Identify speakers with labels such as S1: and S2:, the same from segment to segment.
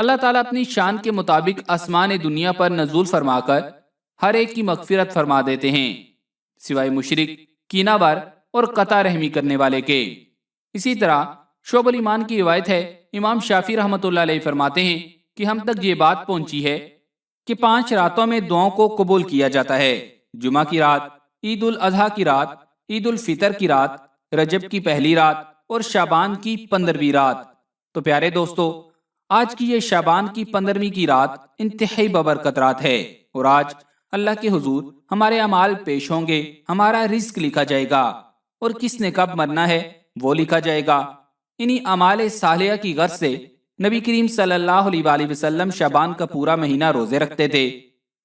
S1: اللہ تعالیٰ اپنی شان کے مطابق آسمان دنیا پر نزول فرما کر ہر ایک کی مغفرت فرما دیتے ہیں، سوائے مشرک، کینہ بار اور قطع رحمی کرنے والے کے۔ اسی طرح شعب الایمان کی روایت ہے، امام شافعی رحمۃ اللہ علیہ فرماتے ہیں کہ ہم تک یہ بات پہنچی ہے کہ 5 راتوں میں دعاؤں کو قبول کیا جاتا ہے: جمعہ کی رات، عید الاضحیٰ کی رات، عید الفطر کی رات، رجب کی پہلی رات اور شعبان کی 15ویں رات۔ تو پیارے دوستو، آج کی یہ شعبان کی 15ویں کی رات انتہائی ببرکت رات ہے، اور آج اللہ کے حضور ہمارے اعمال پیش ہوں گے، ہمارا رزق لکھا جائے گا، اور کس نے کب مرنا ہے وہ لکھا جائے گا۔ انہی اعمال صالحہ کی غرض سے نبی کریم صلی اللہ علیہ وآلہ وسلم شعبان کا پورا مہینہ روزے رکھتے تھے،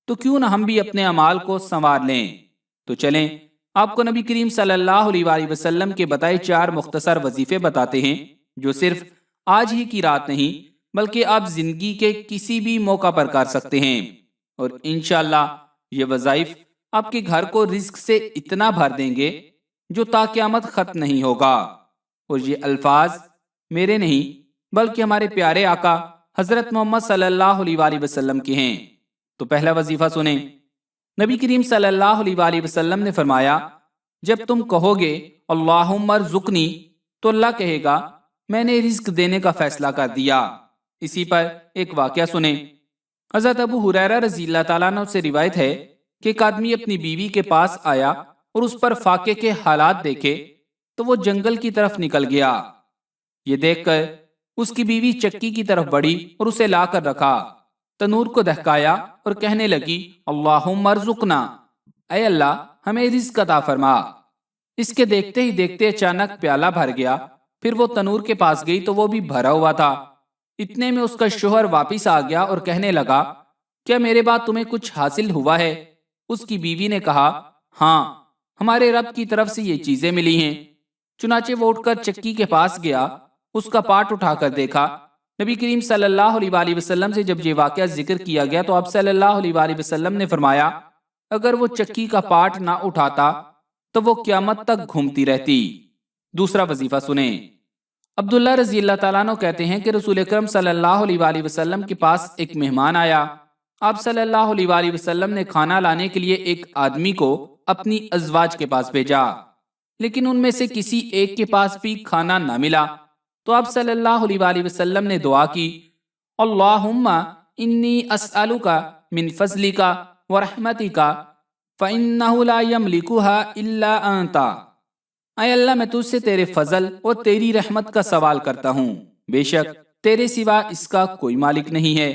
S1: تو کیوں نہ ہم بھی اپنے اعمال کو سنوار لیں۔ تو چلیں آپ کو نبی کریم صلی اللہ علیہ وآلہ وسلم کے بتائے 4 مختصر وظیفے بتاتے ہیں، جو صرف آج ہی کی رات نہیں بلکہ آپ زندگی کے کسی بھی موقع پر کر سکتے ہیں، اور انشاءاللہ یہ وظائف آپ کے گھر کو رزق سے اتنا بھر دیں گے جو تا قیامت ختم نہیں ہوگا۔ اور یہ الفاظ میرے نہیں بلکہ ہمارے پیارے آقا حضرت محمد صلی اللہ علیہ وآلہ وسلم کے ہیں۔ تو پہلا وظیفہ سنیں۔ نبی کریم صلی اللہ علیہ وآلہ وسلم نے فرمایا، جب تم کہو گے اللہم ارزقنی، تو اللہ کہے گا میں نے رزق دینے کا فیصلہ کر دیا۔ اسی پر ایک واقعہ سنیں۔ حضرت ابو ہریرہ رضی اللہ تعالیٰ عنہ سے روایت ہے کہ ایک آدمی اپنی بیوی کے پاس آیا اور اس پر فاقے کے حالات دیکھے تو وہ جنگل کی طرف نکل گیا۔ یہ دیکھ کر اس کی بیوی چکی کی طرف بڑھی اور اسے لا کر رکھا، تنور کو دہکایا اور کہنے لگی اللہم ارزقنا، اے اللہ ہمیں رزق عطا فرما۔ اس کے دیکھتے ہی دیکھتے اچانک پیالہ بھر گیا، پھر وہ تنور کے پاس گئی تو وہ بھی بھرا ہوا تھا۔ اتنے میں اس کا شوہر واپس آ گیا اور کہنے لگا کیا میرے بعد تمہیں کچھ حاصل ہوا ہے؟ اس کی بیوی نے کہا ہاں، ہمارے رب کی طرف سے یہ چیزیں ملی ہیں۔ چنانچہ وہ اٹھ کر چکی کے پاس گیا، اس کا پاٹ اٹھا کر دیکھا۔ نبی کریم صلی اللہ علیہ وآلہ وسلم سے جب یہ واقعہ ذکر کیا گیا تو آپ صلی اللہ علیہ وآلہ وسلم نے فرمایا اگر وہ چکی کا پاٹ نہ اٹھاتا تو وہ قیامت تک گھومتی رہتی۔ دوسرا وظیفہ سنیں۔ عبداللہ رضی اللہ تعالیٰ عنہ کہتے ہیں کہ رسول اکرم صلی اللہ علیہ وآلہ وسلم کے پاس ایک مہمان آیا۔ آپ صلی اللہ علیہ وآلہ وسلم نے کھانا لانے کے لیے ایک آدمی کو اپنی ازواج کے پاس بھیجا، لیکن ان میں سے کسی ایک کے پاس بھی کھانا نہ ملا، تو آپ صلی اللہ علیہ وآلہ وسلم نے دعا کی اللہم انی اسألک من فضلک ورحمتک فإنہ لا یملکھا الا انت۔ اے اللہ میں تجھ سے تیرے فضل اور تیری رحمت کا سوال کرتا ہوں، بے شک تیرے سوا اس کا کوئی مالک نہیں ہے۔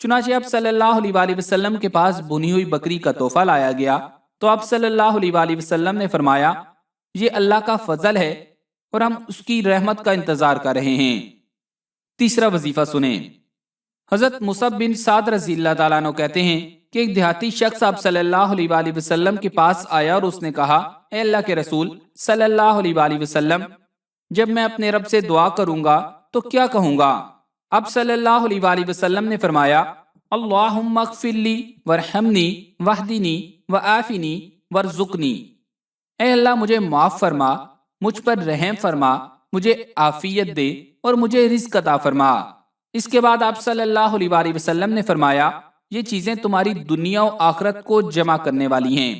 S1: چنانچہ آپ صلی اللہ علیہ وآلہ وسلم کے پاس بھنی ہوئی بکری کا تحفہ لایا گیا تو آپ صلی اللہ علیہ وآلہ وسلم نے فرمایا یہ اللہ کا فضل ہے اور ہم اس کی رحمت کا انتظار کر رہے ہیں۔ تیسرا وظیفہ سنیں۔ حضرت مصعب بن سعد رضی اللہ تعالیٰ عنہ کہتے ہیں کہ ایک دیہاتی شخص آپ صلی اللہ علیہ وآلہ وسلم کے پاس آیا اور اس نے کہا اے اللہ کے رسول صلی اللہ علیہ وآلہ وسلم، جب میں اپنے رب سے دعا کروں گا تو کیا کہوں گا؟ آپ صلی اللہ علیہ وآلہ وسلم نے فرمایا اللہم اغفر لی ورحمنی واہدنی وعافنی وارزقنی، اے اللہ مجھے معاف فرما، مجھ پر رحم فرما، مجھے عافیت دے اور مجھے رزق عطا فرما۔ اس کے بعد آپ صلی اللہ علیہ وآلہ وسلم نے فرمایا یہ چیزیں تمہاری دنیا و آخرت کو جمع کرنے والی ہیں۔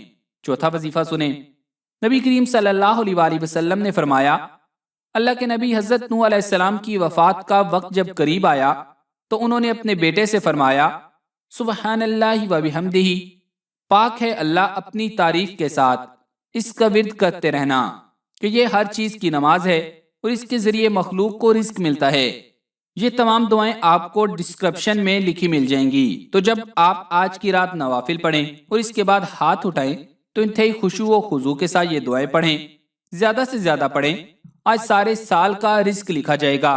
S1: چوتھا وظیفہ سنیں۔ نبی کریم صلی اللہ علیہ وآلہ وسلم نے فرمایا اللہ کے نبی حضرت نوح علیہ السلام کی وفات کا وقت جب قریب آیا تو انہوں نے اپنے بیٹے سے فرمایا سبحان اللہ و بحمدہ، پاک ہے اللہ اپنی تعریف کے ساتھ، اس کا ورد کرتے رہنا کہ یہ ہر چیز کی نماز ہے اور اس کے ذریعے مخلوق کو رزق ملتا ہے۔ یہ تمام دعائیں آپ کو ڈسکرپشن میں لکھی مل جائیں گی، تو جب آپ آج کی رات نوافل پڑھیں اور اس کے بعد ہاتھ اٹھائیں تو انتہائی خشوع و خضوع کے ساتھ یہ دعائیں پڑھیں، زیادہ سے زیادہ پڑھیں، آج سارے سال کا رزق لکھا جائے گا۔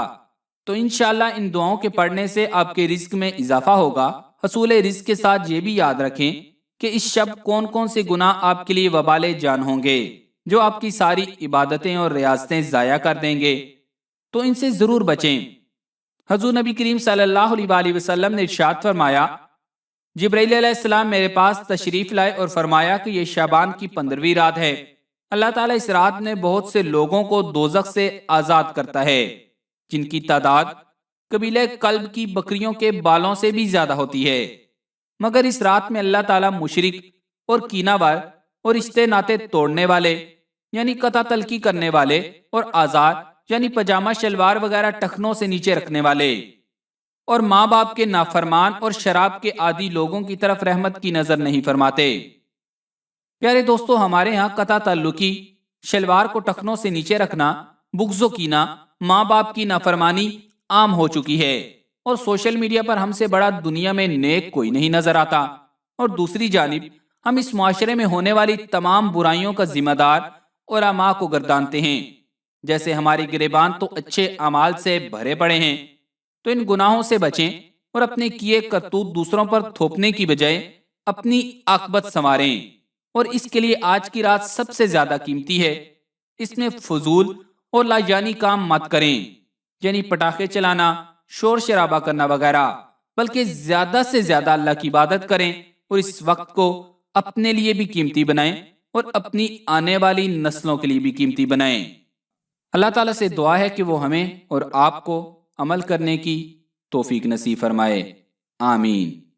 S1: تو انشاءاللہ ان دعاؤں کے پڑھنے سے آپ کے رزق میں اضافہ ہوگا۔ حصول رزق کے ساتھ یہ بھی یاد رکھیں کہ اس شب کون کون سے گناہ آپ کے لیے وبال جان ہوں گے جو آپ کی ساری عبادتیں اور ریاضتیں ضائع کر دیں گے، تو ان سے ضرور بچیں۔ حضور نبی کریم صلی اللہ علیہ وآلہ وسلم نے ارشاد فرمایا جبرائیل علیہ السلام میرے پاس تشریف لائے اور فرمایا کہ یہ شعبان کی 15ویں رات ہے، اللہ تعالیٰ اس رات میں بہت سے لوگوں کو دوزخ سے آزاد کرتا ہے جن کی تعداد قبیلہ کلب کی بکریوں کے بالوں سے بھی زیادہ ہوتی ہے۔ مگر اس رات میں اللہ تعالیٰ مشرک اور کینہ بار اور رشتے ناتے توڑنے والے یعنی قطع تلقی کرنے والے اور آزار یعنی پجامہ شلوار وغیرہ ٹخنوں سے نیچے رکھنے والے اور ماں باپ کے نافرمان اور شراب کے عادی لوگوں کی طرف رحمت کی نظر نہیں فرماتے۔ پیارے دوستو، ہمارے ہاں قطع تعلقی، شلوار کو ٹخنوں سے نیچے رکھنا، بغض و کینہ، ماں باپ کی نافرمانی عام ہو چکی ہے، اور سوشل میڈیا پر ہم سے بڑا دنیا میں نیک کوئی نہیں نظر آتا۔ اور دوسری جانب ہم اس معاشرے میں ہونے والی تمام برائیوں کا ذمہ دار علماء کو گردانتے ہیں۔ جیسے ہمارے گریبان تو اچھے اعمال سے بھرے پڑے ہیں، تو ان گناہوں سے بچیں اور اپنے کیے کرتوت دوسروں پر تھوپنے کی بجائے اپنی عاقبت سنواریں۔ اور اس کے لیے آج کی رات سب سے زیادہ قیمتی ہے۔ اس میں فضول اور لاجانی کام مت کریں، یعنی پٹاخے چلانا، شور شرابہ کرنا وغیرہ، بلکہ زیادہ سے زیادہ اللہ کی عبادت کریں اور اس وقت کو اپنے لیے بھی قیمتی بنائیں اور اپنی آنے والی نسلوں کے لیے بھی قیمتی بنائیں۔ اللہ تعالیٰ سے دعا ہے کہ وہ ہمیں اور آپ کو عمل کرنے کی توفیق نصیب فرمائے، آمین۔